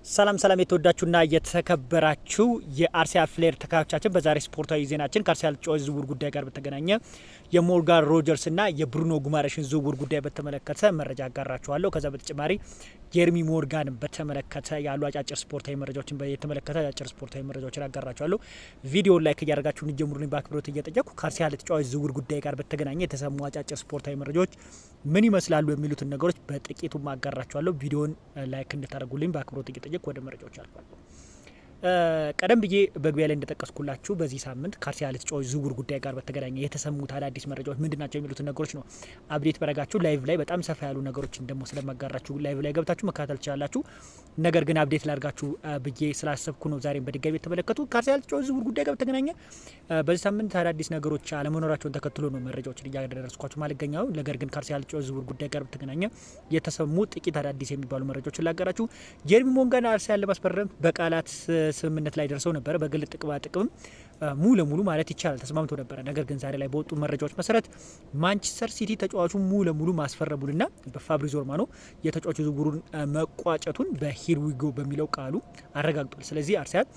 ሰላም ሰላም የተወዳችሁና የተከበራችሁ የአርሰናል ፍሌር ተከታታዮቻችን በዛሬ ስፖርታዊ ዜናችን ከአርሰናል ተጫዋች ዝውውር ጉዳይ ጋር በተገናኘ የሞርጋን ሮጀርስና የብሩኖ ጉማሬሽን ዝውውር ጉዳይ በተመለከተ መረጃ አጋራችኋለሁ። ከዛ በተጨማሪ ጄርሚ ሞርጋን በተመለከተ ያሉ አጫጭር ስፖርታዊ መረጃዎችን በተመለከተ አጫጭር ስፖርታዊ መረጃዎችን አጋራችኋለሁ። ቪዲዮውን ላይክ እያደረጋችሁ እንጀምሩልኝ በአክብሮት እየጠየቁ ከአርሰናል ተጫዋች ዝውውር ጉዳይ ጋር በተገናኘ የተሰሙ አጫጭር ስፖርታዊ መረጃዎች ምን ይመስላሉ የሚሉትን ነገሮች በጥቂቱ አጋራችኋለሁ። ቪዲዮውን ላይክ እንድታደርጉልኝ በአክብሮት እየጠየቁ ወደ መረጃዎች አልፏል። ቀደም ብዬ በግቢያ ላይ እንደጠቀስኩላችሁ በዚህ ሳምንት ከአርሰናል ተጫዋች ዝውውር ጉዳይ ጋር በተገናኘ የተሰሙት አዳዲስ መረጃዎች ምንድናቸው የሚሉትን ነገሮች ነው አፕዴት በረጋችሁ ላይቭ ላይ በጣም ሰፋ ያሉ ነገሮችን ደግሞ ስለማጋራችሁ ላይቭ ላይ ገብታችሁ መከታተል ትችላላችሁ። ነገር ግን አፕዴት ላርጋችሁ ብዬ ስላሰብኩ ነው ዛሬም በድጋሚ የተመለከቱ ከአርሰናል ተጫዋች ዝውውር ጉዳይ ጋር በተገናኘ በዚህ ሳምንት አዳዲስ ነገሮች አለመኖራቸውን ተከትሎ ነው መረጃዎችን እያደረስኳችሁ ማለገኛው። ነገር ግን ከአርሰናል ተጫዋች ዝውውር ጉዳይ ጋር በተገናኘ የተሰሙ ጥቂት አዳዲስ የሚባሉ መረጃዎችን ላጋራችሁ። ጄርሚ ሞርጋን አርሰናል ለማስፈረም በቃላት ስምምነት ላይ ደርሰው ነበር። በግል ጥቅማ ጥቅም ሙሉ ለሙሉ ማለት ይቻላል ተስማምቶ ነበር። ነገር ግን ዛሬ ላይ በወጡ መረጃዎች መሰረት ማንቸስተር ሲቲ ተጫዋቹ ሙሉ ለሙሉ ማስፈረሙንና በፋብሪዞ ሮማኖ የተጫዋቹ ዝውውሩን መቋጨቱን በሂር ዊ ጎ በሚለው ቃሉ አረጋግጧል። ስለዚህ አርሰናል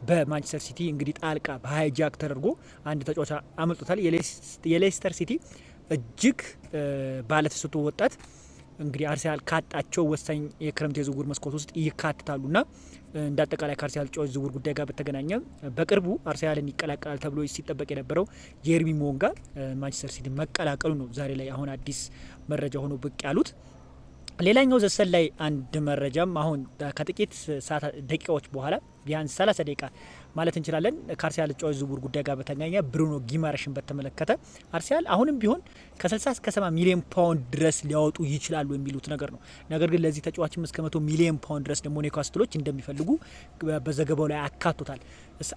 በማንቸስተር ሲቲ እንግዲህ ጣልቃ በሃይጃክ ተደርጎ አንድ ተጫዋች አመልጦታል። የሌስተር ሲቲ እጅግ ባለተሰጥኦ ወጣት እንግዲህ አርሰናል ካጣቸው ወሳኝ የክረምት የዝውውር መስኮት ውስጥ ይካተታሉና እንደ አጠቃላይ ከአርሰናል ተጫዋች ዝውውር ጉዳይ ጋር በተገናኘ በቅርቡ አርሰናልን ይቀላቀላል ተብሎ ሲጠበቅ የነበረው ጄርሚ ሞርጋን ማንቸስተር ሲቲ መቀላቀሉ ነው ዛሬ ላይ አሁን አዲስ መረጃ ሆኖ ብቅ ያሉት። ሌላኛው ዘሰን ላይ አንድ መረጃም አሁን ከጥቂት ደቂቃዎች በኋላ ቢያንስ 30 ደቂቃ ማለት እንችላለን ከአርሰናል ተጫዋች ዝውውር ጉዳይ ጋር በተገናኘ ብሩኖ ጉማሬሽን በተመለከተ አርሰናል አሁንም ቢሆን ከ60 እስከ 70 ሚሊዮን ፓውንድ ድረስ ሊያወጡ ይችላሉ የሚሉት ነገር ነው። ነገር ግን ለዚህ ተጫዋችም እስከ 100 ሚሊዮን ፓውንድ ድረስ ደግሞ ኒውካስትሎች እንደሚፈልጉ በዘገባው ላይ አካቶታል።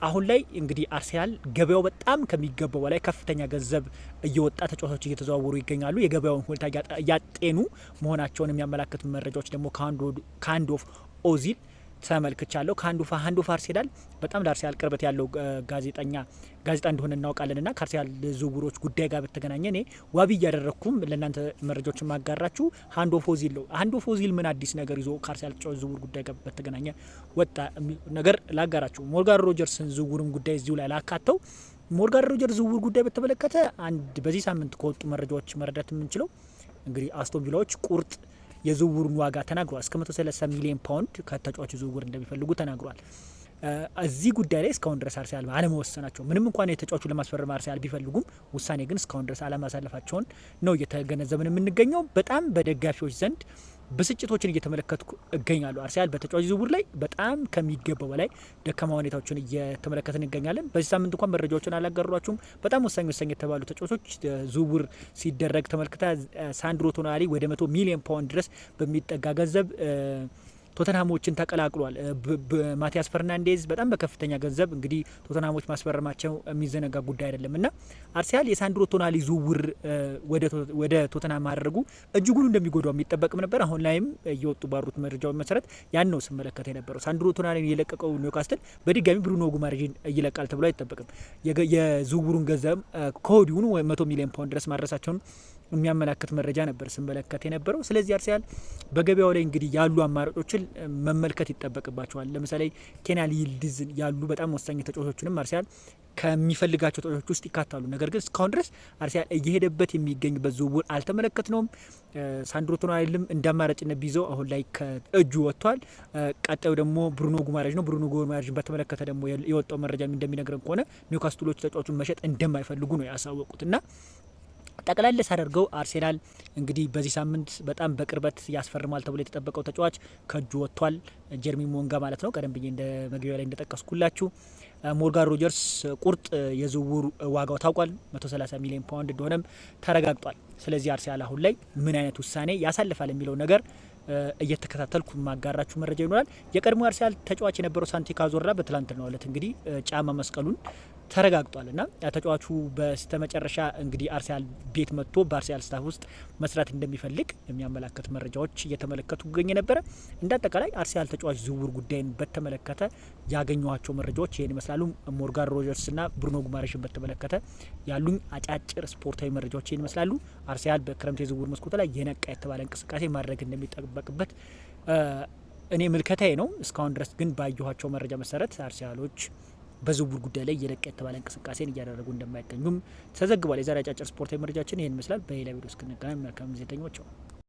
አሁን ላይ እንግዲህ አርሰናል ገበያው በጣም ከሚገባው በላይ ከፍተኛ ገንዘብ እየወጣ ተጫዋቾች እየተዘዋወሩ ይገኛሉ። የገበያውን ሁኔታ እያጤኑ መሆናቸውን የሚያመላክቱ መረጃዎች ደግሞ ከአንድ ኦፍ ኦዚል ተመልክቻለሁ። ከአንዱ ፋርስ ሄዳል በጣም ለአርሰናል ቅርበት ያለው ጋዜጣ እንደሆነ እናውቃለንና ከአርሰናል ዝውውሮች ጉዳይ ጋር በተገናኘ እኔ ዋቢ እያደረኩም ለእናንተ መረጃዎችን ማጋራችሁ አንድ ኦፍ ኦዚል ነው። አንድ ኦፍ ኦዚል ምን አዲስ ነገር ይዞ ከአርሰናል ተጫዋች ዝውውር ጉዳይ ጋር በተገናኘ ወጣ ነገር ላጋራችሁ። ሞርጋን ሮጀርስን ዝውውርም ጉዳይ እዚሁ ላይ ላካተው። ሞርጋን ሮጀርስ ዝውውር ጉዳይ በተመለከተ አንድ በዚህ ሳምንት ከወጡ መረጃዎች መረዳት የምንችለው እንግዲህ አስቶን ቪላዎች ቁርጥ የዝውውሩን ዋጋ ተናግሯል። እስከ 130 ሚሊዮን ፓውንድ ከተጫዋቹ ዝውውር እንደሚፈልጉ ተናግሯል። እዚህ ጉዳይ ላይ እስካሁን ድረስ አርሰናል አለመወሰናቸው ምንም እንኳን የተጫዋቹን ለማስፈረም አርሰናል ቢፈልጉም ውሳኔ ግን እስካሁን ድረስ አለማሳለፋቸውን ነው እየተገነዘብን የምንገኘው። በጣም በደጋፊዎች ዘንድ ብስጭቶችን እየተመለከትኩ እገኛለሁ። አርሰናል በተጫዋች ዝውውር ላይ በጣም ከሚገባው በላይ ደካማ ሁኔታዎችን እየተመለከትን እንገኛለን። በዚህ ሳምንት እንኳን መረጃዎችን አላጋሯችሁም። በጣም ወሳኝ የተባሉ ተጫዋቾች ዝውውር ሲደረግ ተመልክታ ሳንድሮ ቶናሊ ወደ 100 ሚሊዮን ፓውንድ ድረስ በሚጠጋ ገንዘብ ቶተንሃሞችን ተቀላቅሏል። ማቲያስ ፈርናንዴዝ በጣም በከፍተኛ ገንዘብ እንግዲህ ቶተንሃሞች ማስፈረማቸው የሚዘነጋ ጉዳይ አይደለም እና አርሰናል የሳንድሮ ቶናሊ ዝውውር ወደ ቶተንሃም ማድረጉ እጅጉን እንደሚጎዳው የሚጠበቅም ነበር። አሁን ላይም እየወጡ ባሩት መረጃዎች መሰረት ያን ነው ስመለከተ የነበረው። ሳንድሮ ቶናሊ የለቀቀው ኒውካስትል በድጋሚ ብሩኖ ጉማሬሽን ይለቃል ተብሎ አይጠበቅም። የዝውውሩን ገንዘብ ከወዲሁኑ 100 ሚሊዮን ፓውንድ ድረስ ማድረሳቸውን የሚያመላክት መረጃ ነበር ስመለከት የነበረው። ስለዚህ አርሰናል በገበያው ላይ እንግዲህ ያሉ አማራጮችን መመልከት ይጠበቅባቸዋል። ለምሳሌ ኬንያን ይልዲዝ ያሉ በጣም ወሳኝ ተጫዋቾችንም አርሰናል ከሚፈልጋቸው ተጫዋቾች ውስጥ ይካታሉ። ነገር ግን እስካሁን ድረስ አርሰናል እየሄደበት የሚገኝበት ዝውውር አልተመለከትነውም። ሳንድሮ ቶናሊም እንደ አማራጭነት ቢይዘው አሁን ላይ ከእጁ ወጥቷል። ቀጣዩ ደግሞ ብሩኖ ጉማሬሽ ነው። ብሩኖ ጉማሬሽን በተመለከተ ደግሞ የወጣው መረጃ እንደሚነግረን ከሆነ ኒውካስትሎች ተጫዋቹን መሸጥ እንደማይፈልጉ ነው ያሳወቁትና ጠቅላላ ሳደርገው አርሰናል እንግዲህ በዚህ ሳምንት በጣም በቅርበት ያስፈርማል ተብሎ የተጠበቀው ተጫዋች ከእጁ ወጥቷል። ጄርሚ ሞርጋን ማለት ነው። ቀደም ብዬ እንደ መግቢያ ላይ እንደጠቀስኩላችሁ ሞርጋን ሮጀርስ ቁርጥ የዝውውር ዋጋው ታውቋል። 130 ሚሊዮን ፓውንድ እንደሆነም ተረጋግጧል። ስለዚህ አርሰናል አሁን ላይ ምን አይነት ውሳኔ ያሳልፋል የሚለው ነገር እየተከታተልኩ ማጋራችሁ መረጃ ይኖራል። የቀድሞ አርሰናል ተጫዋች የነበረው ሳንቲ ካዞራ በትላንትናው ዕለት እንግዲህ ጫማ መስቀሉን ተረጋግጧል እና ተጫዋቹ በስተመጨረሻ እንግዲህ አርሰናል ቤት መጥቶ በአርሰናል ስታፍ ውስጥ መስራት እንደሚፈልግ የሚያመላክት መረጃዎች እየተመለከቱ ገኘ ነበረ። እንደ አጠቃላይ አርሰናል ተጫዋች ዝውውር ጉዳይን በተመለከተ ያገኘኋቸው መረጃዎች ይህን ይመስላሉ። ሞርጋን ሮጀርስና ብሩኖ ጉማሬሽን በተመለከተ ያሉኝ አጫጭር ስፖርታዊ መረጃዎች ይህን ይመስላሉ። አርሰናል በክረምት የዝውውር መስኮት ላይ የነቃ የተባለ እንቅስቃሴ ማድረግ እንደሚጠበቅበት እኔ ምልከታዬ ነው። እስካሁን ድረስ ግን ባየኋቸው መረጃ መሰረት አርሰናሎች በዝውውር ጉዳይ ላይ እየለቀ የተባለ እንቅስቃሴን እያደረጉ እንደማይገኙም ተዘግቧል። የዛሬ አጫጭር ስፖርታዊ መረጃችን ይህን ይመስላል። በሌላ ቪዲዮ እስክንገናኝ መልካም ጊዜ ተኞች።